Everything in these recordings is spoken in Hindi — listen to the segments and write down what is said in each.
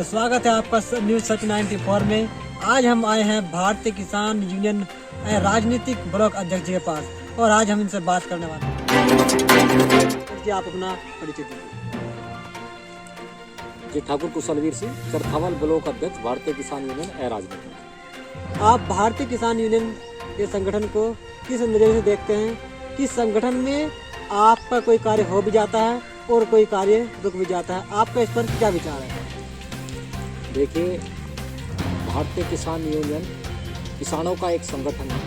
स्वागत है आपका न्यूज सच 94 में। आज हम आए हैं भारतीय किसान यूनियन राजनीतिक ब्लॉक अध्यक्ष जी के पास और आज हम इनसे बात करने वाले हैं। जी आप अपना परिचय दीजिए। जी ठाकुर कुशलवीर सिंह, चरथावल ब्लॉक अध्यक्ष, भारतीय किसान यूनियन राजनीति। आप भारतीय किसान यूनियन के संगठन को किस नजरिए से देखते हैं? किस संगठन में आपका कोई कार्य हो भी जाता है और कोई कार्य रुक भी जाता है, आपका इस पर क्या विचार है? देखिए, भारतीय किसान यूनियन किसानों का एक संगठन है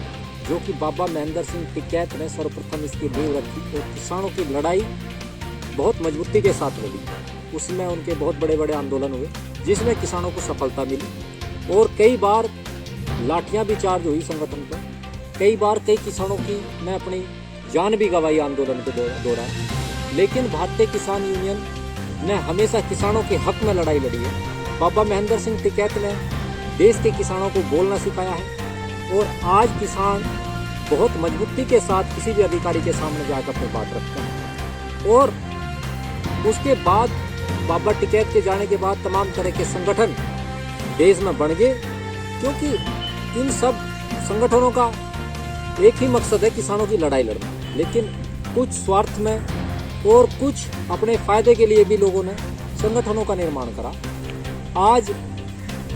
जो कि बाबा महेंद्र सिंह टिकैत ने सर्वप्रथम इसकी नींव रखी और किसानों की लड़ाई बहुत मजबूती के साथ लड़ी। उसमें उनके बहुत बड़े बड़े आंदोलन हुए जिसमें किसानों को सफलता मिली और कई बार लाठियां भी चार्ज हुई संगठन पर। कई बार कई किसानों की ने अपनी जान भी गंवाई आंदोलन के दौरान। लेकिन भारतीय किसान यूनियन ने हमेशा किसानों के हक में लड़ाई लड़ी है। बाबा महेंद्र सिंह टिकैत ने देश के किसानों को बोलना सिखाया है और आज किसान बहुत मजबूती के साथ किसी भी अधिकारी के सामने जाकर अपनी बात रखते हैं। और उसके बाद बाबा टिकैत के जाने के बाद तमाम तरह के संगठन देश में बन गए, क्योंकि इन सब संगठनों का एक ही मकसद है किसानों की लड़ाई लड़ना। लेकिन कुछ स्वार्थ में और कुछ अपने फायदे के लिए भी लोगों ने संगठनों का निर्माण करा। आज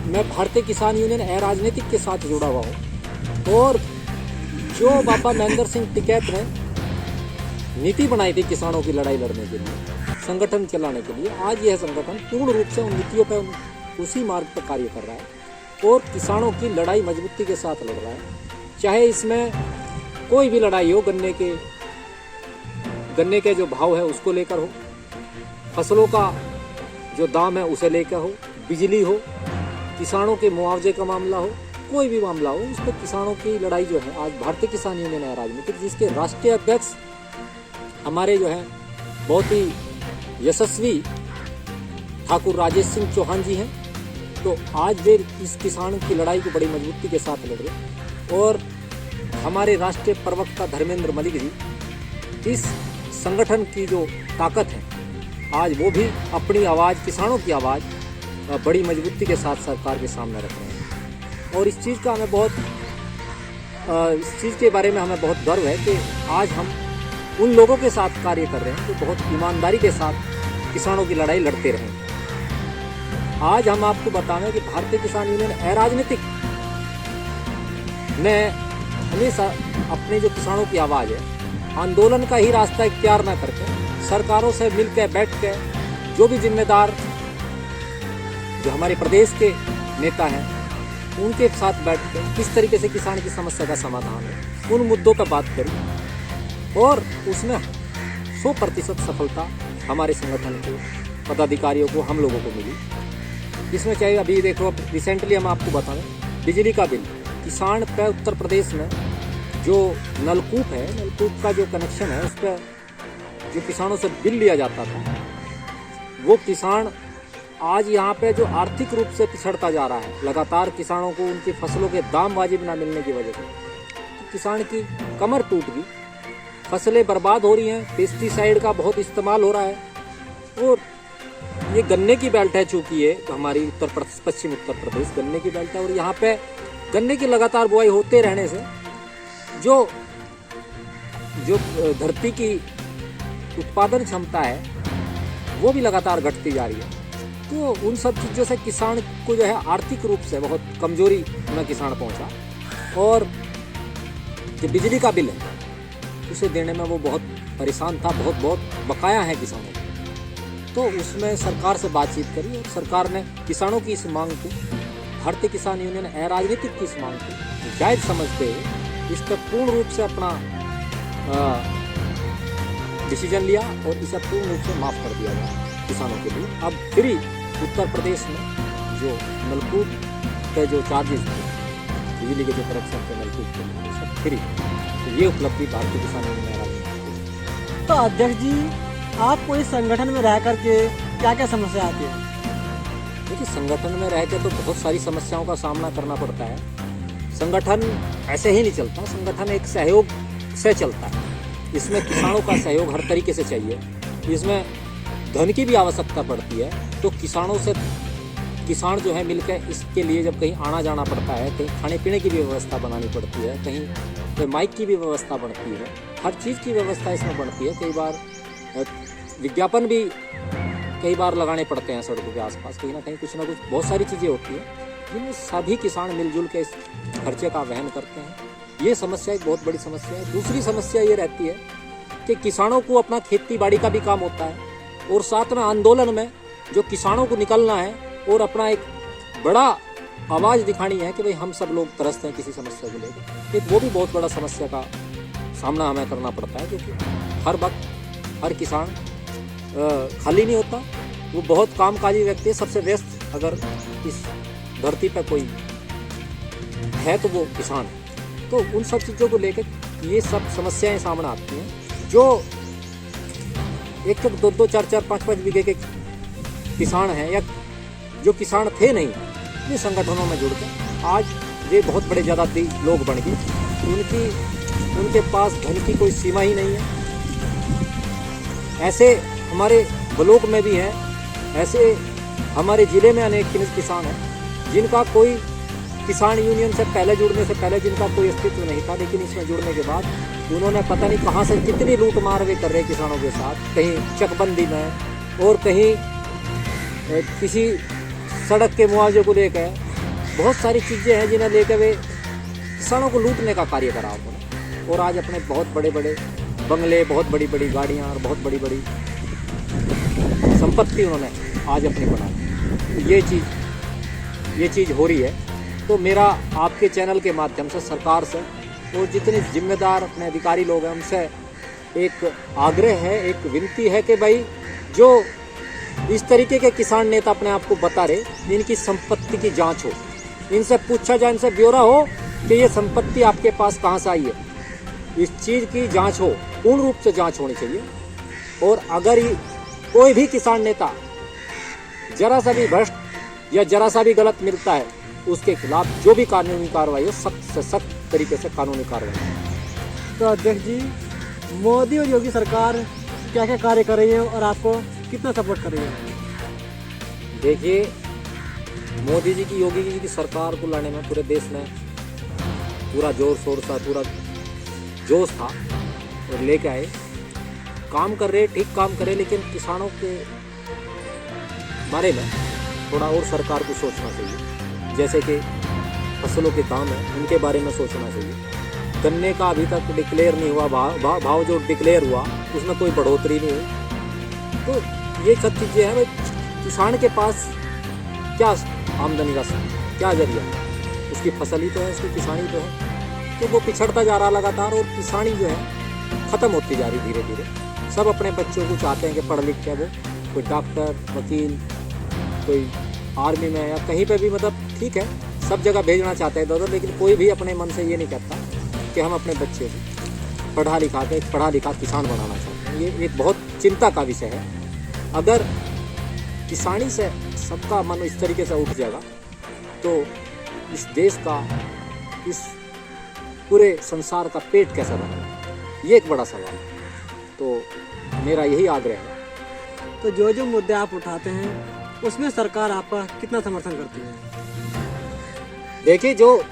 मैं भारतीय किसान यूनियन राजनीतिक के साथ जुड़ा हुआ हूँ और जो बाबा महेंद्र सिंह टिकैत ने नीति बनाई थी किसानों की लड़ाई लड़ने के लिए, संगठन चलाने के लिए, आज यह संगठन पूर्ण रूप से उन नीतियों पर उसी मार्ग पर कार्य कर रहा है और किसानों की लड़ाई मजबूती के साथ लड़ रहा है। चाहे इसमें कोई भी लड़ाई हो, गन्ने के जो भाव है उसको लेकर हो, फसलों का जो दाम है उसे लेकर हो, बिजली हो, किसानों के मुआवजे का मामला हो, कोई भी मामला हो, उस पर किसानों की लड़ाई जो है आज भारतीय किसान यूनियन राजनीतिक, जिसके राष्ट्रीय अध्यक्ष हमारे जो है बहुत ही यशस्वी ठाकुर राजेश सिंह चौहान जी हैं। तो आज वे इस किसान की लड़ाई को बड़ी मजबूती के साथ लड़ रहे और हमारे राष्ट्रीय प्रवक्ता धर्मेंद्र मलिक जी इस संगठन की जो ताकत है आज वो भी अपनी आवाज़, किसानों की आवाज़ बड़ी मजबूती के साथ सरकार के सामने रख रहे हैं। और इस चीज़ के बारे में हमें बहुत गर्व है कि आज हम उन लोगों के साथ कार्य कर रहे हैं जो बहुत ईमानदारी के साथ किसानों की लड़ाई लड़ते रहे। आज हम आपको बताएं कि भारतीय किसान यूनियन राजनीतिक ने हमेशा अपने जो किसानों की आवाज़ है, आंदोलन का ही रास्ता इख्तियार न करके सरकारों से मिलकर बैठ के जो भी जिम्मेदार जो हमारे प्रदेश के नेता हैं उनके साथ बैठ कर किस तरीके से किसान की समस्या का समाधान है, उन मुद्दों पर बात करी और उसमें 100% सफलता हमारे संगठन के पदाधिकारियों को, हम लोगों को मिली। इसमें चाहे अभी देखो, रिसेंटली हम आपको बताएं, बिजली का बिल किसान पे उत्तर प्रदेश में जो नलकूप है, नलकूप का जो कनेक्शन है उस पर जो किसानों से बिल लिया जाता था, वो किसान आज यहाँ पे जो आर्थिक रूप से पिछड़ता जा रहा है। लगातार किसानों को उनकी फसलों के दाम वाजिब ना मिलने की वजह से तो किसान की कमर टूट गई, फसलें बर्बाद हो रही हैं, पेस्टिसाइड का बहुत इस्तेमाल हो रहा है। और ये गन्ने की बेल्ट है, चूँकि ये हमारी पश्चिम उत्तर प्रदेश गन्ने की बेल्ट है और यहाँ पे गन्ने की लगातार बुआई होते रहने से जो धरती की उत्पादन क्षमता है वो भी लगातार घटती जा रही है। तो उन सब चीज़ों से किसान को जो है आर्थिक रूप से बहुत कमजोरी में किसान पहुंचा और जो बिजली का बिल है उसे देने में वो बहुत परेशान था, बहुत बकाया है किसानों को। तो उसमें सरकार से बातचीत करी और सरकार ने किसानों की इस मांग को, भारतीय किसान यूनियन राजनीतिक की इस मांग को जायज़ समझते हुए इस पर पूर्ण रूप से अपना डिसीजन लिया और इसे पूर्ण रूप से माफ़ कर दिया गया किसानों के लिए। अब फ्री उत्तर प्रदेश में जो नलकूप के जो चार्जेस थे, बिजली के जो कनेक्शन थे नलकूप के लिए, सब फ्री। तो ये उपलब्धि भारतीय किसान यूनियन राजनीतिक। तो अध्यक्ष जी, आपको इस संगठन में रह करके क्या क्या समस्या आती है? देखिए, संगठन में रह के तो बहुत सारी समस्याओं का सामना करना पड़ता है। संगठन ऐसे ही नहीं चलता, संगठन एक सहयोग से चलता है। इसमें किसानों का सहयोग हर तरीके से चाहिए, इसमें धन की भी आवश्यकता पड़ती है। तो किसानों से किसान जो है मिलकर इसके लिए जब कहीं आना जाना पड़ता है, कहीं खाने पीने की भी व्यवस्था बनानी पड़ती है, कहीं माइक की भी व्यवस्था बनती है, हर चीज़ की व्यवस्था इसमें बनती है। कई बार विज्ञापन भी कई बार लगाने पड़ते हैं सड़कों के आसपास, कहीं ना कहीं कुछ ना कुछ बहुत सारी चीज़ें होती हैं जिनमें सभी किसान मिलजुल के इस खर्चे का वहन करते हैं। ये समस्या एक बहुत बड़ी समस्या है। दूसरी समस्या ये रहती है कि किसानों को अपना खेती बाड़ी का भी काम होता है और साथ में आंदोलन में जो किसानों को निकलना है और अपना एक बड़ा आवाज़ दिखानी है कि भाई हम सब लोग त्रस्त हैं किसी समस्या को लेकर, एक वो भी बहुत बड़ा समस्या का सामना हमें करना पड़ता है, क्योंकि हर वक्त हर किसान खाली नहीं होता। वो बहुत कामकाजी व्यक्ति है, सबसे व्यस्त अगर इस धरती पर कोई है तो वो किसान है। तो उन सब चीज़ों को लेकर ये सब समस्याएं सामने आती हैं। जो 1-1, 2-2, 4-4, 5-5 बीघे के किसान हैं या जो किसान थे नहीं, ये संगठनों में जुड़कर आज ये बहुत बड़े ज़्यादा लोग बन गए। उनके पास धन की कोई सीमा ही नहीं है। ऐसे हमारे ब्लॉक में भी हैं, ऐसे हमारे ज़िले में अनेक किसान हैं जिनका कोई किसान यूनियन से पहले जुड़ने से पहले जिनका कोई अस्तित्व नहीं था, लेकिन इसमें जुड़ने के बाद उन्होंने पता नहीं कहाँ से कितनी लूट मार वे कर रहे किसानों के साथ, कहीं चकबंदी में और कहीं किसी सड़क के मुआवजे को लेकर बहुत सारी चीज़ें हैं जिन्हें लेकर वे किसानों को लूटने का कार्य करा उन्होंने। और आज अपने बहुत बड़े बड़े बंगले, बहुत बड़ी बड़ी गाड़ियाँ और बहुत बड़ी बड़ी संपत्ति उन्होंने आज अपनी बनाई। ये चीज़ हो रही है। तो मेरा आपके चैनल के माध्यम से सरकार से और जितने जिम्मेदार अपने अधिकारी लोग हैं उनसे एक आग्रह है, एक विनती है कि भाई जो इस तरीके के किसान नेता अपने आप को बता रहे, इनकी संपत्ति की जांच हो, इनसे पूछा जाए, इनसे ब्यौरा हो कि ये संपत्ति आपके पास कहाँ से आई है। इस चीज़ की जांच हो, पूर्ण रूप से जांच होनी चाहिए। और अगर कोई भी किसान नेता जरा सा भी भ्रष्ट या जरा सा भी गलत मिलता है, उसके खिलाफ जो भी कानूनी कार्रवाई हो, सख्त से सख्त तरीके से कानूनी कार्रवाई। तो अध्यक्ष जी, मोदी और योगी सरकार क्या क्या कार्य कर रही है और आपको कितना सपोर्ट कर रही है? देखिए, मोदी जी की, योगी जी की सरकार को लाने में पूरे देश में पूरा जोर शोर था, पूरा जोश था और लेके आए, काम कर रहे, ठीक काम करे, लेकिन किसानों के बारे में थोड़ा और सरकार को सोचना चाहिए। जैसे कि फसलों के दाम हैं, उनके बारे में सोचना चाहिए। गन्ने का अभी तक डिक्लेयर नहीं हुआ, भाव जो डिक्लेयर हुआ उसमें कोई बढ़ोतरी नहीं हुई। तो ये सब चीज़ें हैं। भाई किसान के पास क्या आमदनी का क्या जरिया है? उसकी फसल ही तो है, उसकी किसानी तो है। तो वो पिछड़ता जा रहा लगातार और किसानी जो है ख़त्म होती जा रही धीरे धीरे। सब अपने बच्चों को चाहते हैं कि पढ़ लिख के वो कोई डॉक्टर, वकील, कोई आर्मी में या कहीं पे भी, मतलब ठीक है, सब जगह भेजना चाहते हैं इधर, लेकिन कोई भी अपने मन से ये नहीं कहता कि हम अपने बच्चे को पढ़ा लिखा किसान बनाना चाहते हैं। ये एक बहुत चिंता का विषय है। अगर किसानी से सबका मन इस तरीके से उठ जाएगा तो इस देश का, इस पूरे संसार का पेट कैसा बनेगा, ये एक बड़ा सवाल है। तो मेरा यही आग्रह है। तो जो मुद्दे आप उठाते हैं उसमें सरकार आपका कितना समर्थन करती है? देखिए, जो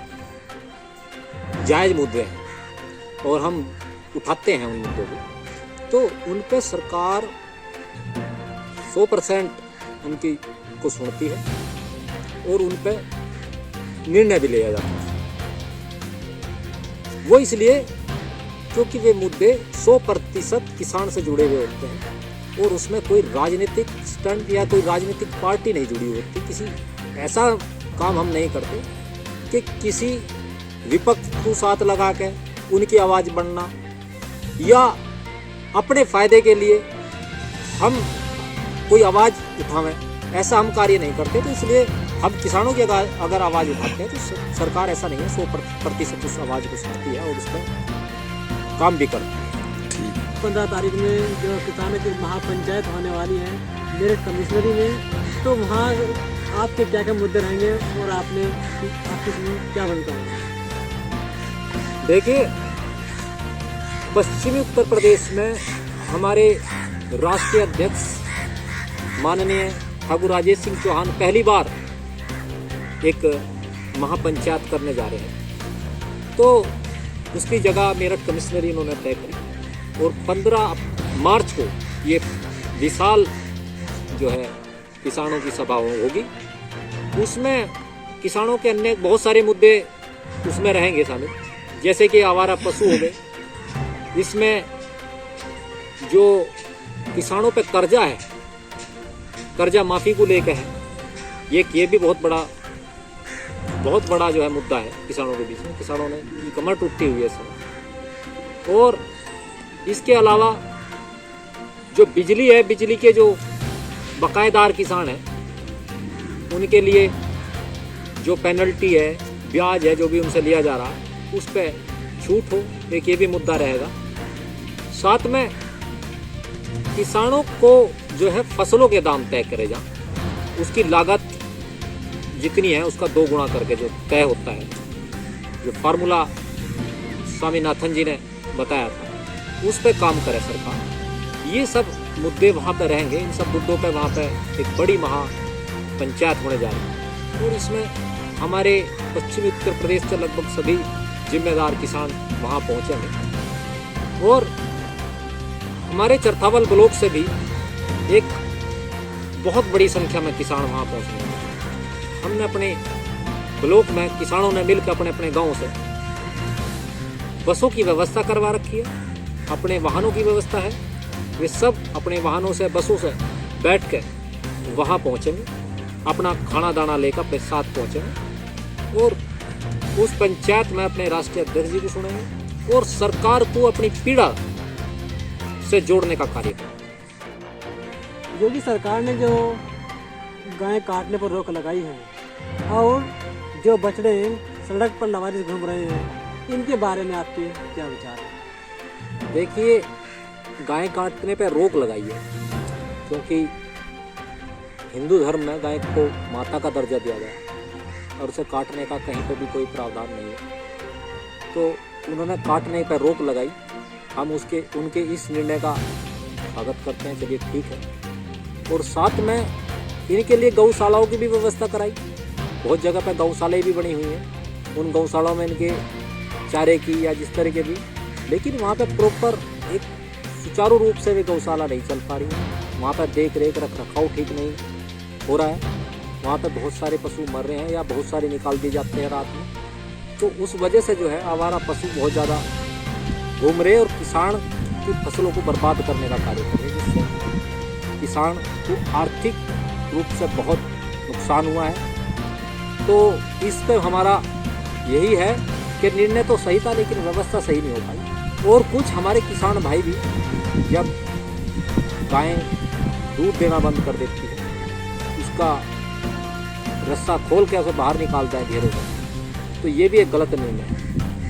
जायज़ मुद्दे हैं और हम उठाते हैं उन मुद्दों को, तो उन पे सरकार 100% उनकी को सुनती है और उन पे निर्णय भी लिया जाता है। वो इसलिए क्योंकि वे मुद्दे 100% किसान से जुड़े हुए होते हैं और उसमें कोई राजनीतिक स्टंट या कोई राजनीतिक पार्टी नहीं जुड़ी होती। किसी ऐसा काम हम नहीं करते कि किसी विपक्ष को साथ लगा के उनकी आवाज़ बनना या अपने फायदे के लिए हम कोई आवाज़ उठावें, ऐसा हम कार्य नहीं करते। तो इसलिए हम किसानों की अगर आवाज़ उठाते हैं तो सरकार ऐसा नहीं है, 100% उस आवाज़ को सुनती है और उस पर काम भी करती है। 15 तारीख में जो किसानों की महापंचायत होने वाली है मेरे कमिश्नरी में, तो वहाँ आपके क्या क्या मुद्दे रहेंगे और आपने क्या बनता है? देखिए, पश्चिमी उत्तर प्रदेश में हमारे राष्ट्रीय अध्यक्ष माननीय ठाकुर राजेश सिंह चौहान पहली बार एक महापंचायत करने जा रहे हैं। तो उसकी जगह मेरठ कमिश्नरी इन्होंने तय करी और 15 मार्च को ये विशाल जो है किसानों की सभा होगी। उसमें किसानों के अन्य बहुत सारे मुद्दे उसमें रहेंगे शामिल, जैसे कि आवारा पशु हो गए। इसमें जो किसानों पे कर्जा है, कर्जा माफी को लेकर है, ये भी बहुत बड़ा जो है मुद्दा है किसानों के बीच में। किसानों ने की कमर टूटी हुई है सब। और इसके अलावा जो बिजली है, बिजली के जो बकायेदार किसान हैं उनके लिए जो पेनल्टी है, ब्याज है, जो भी उनसे लिया जा रहा है उस पर छूट हो, एक ये भी मुद्दा रहेगा। साथ में किसानों को जो है फसलों के दाम तय करे जाएं, उसकी लागत जितनी है उसका 2 गुना करके जो तय होता है, जो फार्मूला स्वामीनाथन जी ने बताया था, उस पर काम करे सरकार। ये सब मुद्दे वहाँ पर रहेंगे। इन सब मुद्दों पर वहाँ पर एक बड़ी महापंचायत होने जा रही है और इसमें हमारे पश्चिमी उत्तर प्रदेश के लगभग सभी जिम्मेदार किसान वहाँ पहुँचेंगे और हमारे चरथावल ब्लॉक से भी एक बहुत बड़ी संख्या में किसान वहाँ पहुँचेंगे। हमने अपने ब्लॉक में किसानों ने मिलकर अपने अपने गाँव से बसों की व्यवस्था करवा रखी है, अपने वाहनों की व्यवस्था है। वे सब अपने वाहनों से, बसों से बैठ कर वहाँ पहुँचेंगे, अपना खाना दाना लेकर अपने साथ पहुँचेंगे और उस पंचायत में अपने राष्ट्रीय अध्यक्ष जी को सुनेंगे और सरकार को अपनी पीड़ा से जोड़ने का कार्य करेंगे। योगी सरकार ने जो गाय काटने पर रोक लगाई है और जो बछड़े सड़क पर लवारिस घूम रहे हैं, इनके बारे में आपके क्या विचार है? देखिए, गाय काटने पर रोक लगाई है क्योंकि हिंदू धर्म में गाय को माता का दर्जा दिया गया और उसे काटने का कहीं पर भी कोई प्रावधान नहीं है। तो उन्होंने काटने पर रोक लगाई। हम उनके इस निर्णय का स्वागत करते हैं, चलिए ठीक है। और साथ में इनके लिए गौशालाओं की भी व्यवस्था कराई। बहुत जगह पर गौशालाएं भी बनी हुई हैं, उन गौशालाओं में इनके चारे की या जिस तरह के भी, लेकिन वहाँ पर प्रॉपर एक सुचारू रूप से भी गौशाला नहीं चल पा रही है। वहाँ पर देख रेख रख रखाव ठीक नहीं हो रहा है। वहाँ पर बहुत सारे पशु मर रहे हैं या बहुत सारे निकाल दिए जाते हैं रात में। तो उस वजह से जो है आवारा पशु बहुत ज़्यादा घूम रहे और किसान की फसलों को बर्बाद करने का कार्य कर रहे हैं, जिससे किसान को आर्थिक रूप से बहुत नुकसान हुआ है। तो इस पर हमारा यही है कि निर्णय तो सही था लेकिन व्यवस्था सही नहीं हो पाई। और कुछ हमारे किसान भाई भी जब गायें दूध देना बंद कर देती है, उसका रस्सा खोल के उसे बाहर निकालता है घेरों से, तो ये भी एक गलत निर्णय है।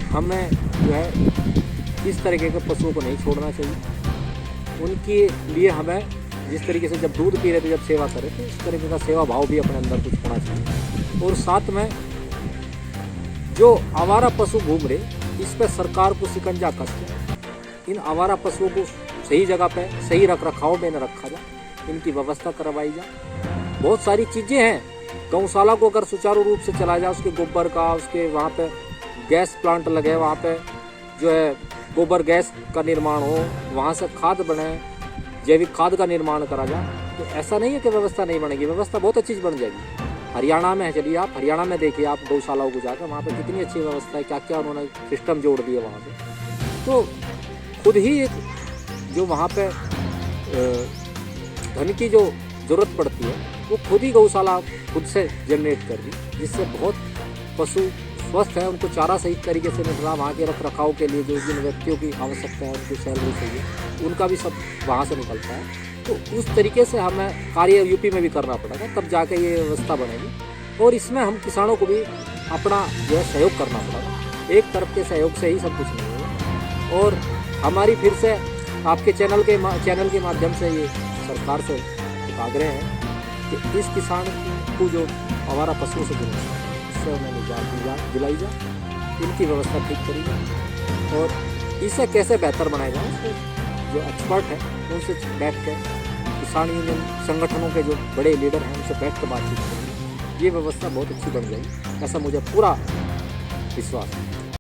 हमें जो है इस तरीके के पशुओं को नहीं छोड़ना चाहिए। उनके लिए हमें जिस तरीके से जब दूध पी रहे थे, जब सेवा करें, तो इस तरीके का सेवा भाव भी अपने अंदर कुछ होना चाहिए। और साथ में जो आवारा पशु घूम रहे, इस पर सरकार को शिकंजा कस के इन आवारा पशुओं को सही जगह पे सही रख रखाव में न रखा जाए, इनकी व्यवस्था करवाई जाए। बहुत सारी चीज़ें हैं। गौशाला को अगर सुचारू रूप से चलाया जाए, उसके गोबर का, उसके वहाँ पे गैस प्लांट लगे, वहाँ पे जो है गोबर गैस का निर्माण हो, वहाँ से खाद बने, जैविक खाद का निर्माण करा जाए, तो ऐसा नहीं है कि व्यवस्था नहीं बनेगी। व्यवस्था बहुत अच्छी बन जाएगी। हरियाणा में है, चलिए आप हरियाणा में देखिए, आप गौशालाओं को जाकर वहाँ पे कितनी अच्छी व्यवस्था है, क्या क्या उन्होंने सिस्टम जोड़ दिए वहाँ पे। तो खुद ही एक जो वहाँ पे धन की जो ज़रूरत पड़ती है, वो खुद ही गौशाला खुद से जनरेट कर दी, जिससे बहुत पशु स्वस्थ है, उनको चारा सही तरीके से मिल रहा। वहाँ के रख रखाव के लिए जो जिन व्यक्तियों की आवश्यकता है, उनकी सैलरी चाहिए, उनका भी सब वहाँ से निकलता है। तो उस तरीके से हमें कार्य यूपी में भी करना पड़ेगा, तब जाके ये व्यवस्था बनेगी। और इसमें हम किसानों को भी अपना जो है सहयोग करना पड़ेगा। एक तरफ के सहयोग से ही सब कुछ नहीं होगा। और हमारी फिर से आपके चैनल के माध्यम से ये सरकार से एक आग्रह है कि इस किसान को जो हमारा पशुओं से जुड़ा है, इससे उन्हें निजात दिलाई जाए, इनकी व्यवस्था ठीक करी जाए और इसे कैसे बेहतर बनाया जाए, जो एक्सपर्ट हैं उनसे बैठ कर किसान यूनियन संगठनों के जो बड़े लीडर हैं उनसे बैठ कर बातचीत करेंगे ये व्यवस्था बहुत अच्छी बन जाएगी, ऐसा मुझे पूरा विश्वास है।